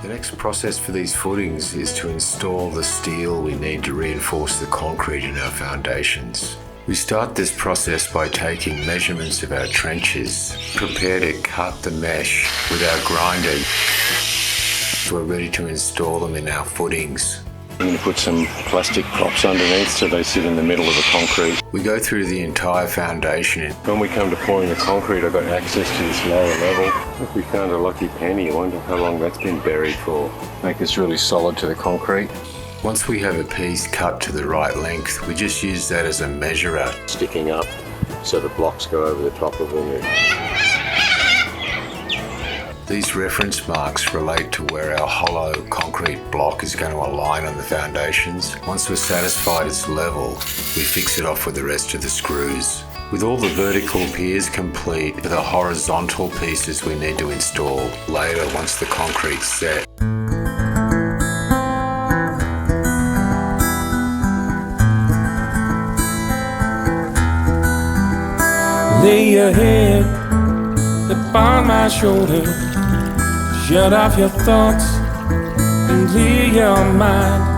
The next process for these footings is to install the steel we need to reinforce the concrete in our foundations. We start this process by taking measurements of our trenches, prepare to cut the mesh with our grinder. We're ready to install them in our footings. I'm going to put some plastic props underneath so they sit in the middle of the concrete. We go through the entire foundation. When we come to pouring the concrete, I've got access to this lower level. If we found a lucky penny, I wonder how long that's been buried for. Make this really solid to the concrete. Once we have a piece cut to the right length, we just use that as a measurer. Sticking up so the blocks go over the top of them. These reference marks relate to where our hollow concrete block is going to align on the foundations. Once we're satisfied it's level, we fix it off with the rest of the screws. With all the vertical piers complete, the horizontal pieces we need to install later once the concrete's set. Lay your head upon my shoulder. Shut off your thoughts and clear your mind.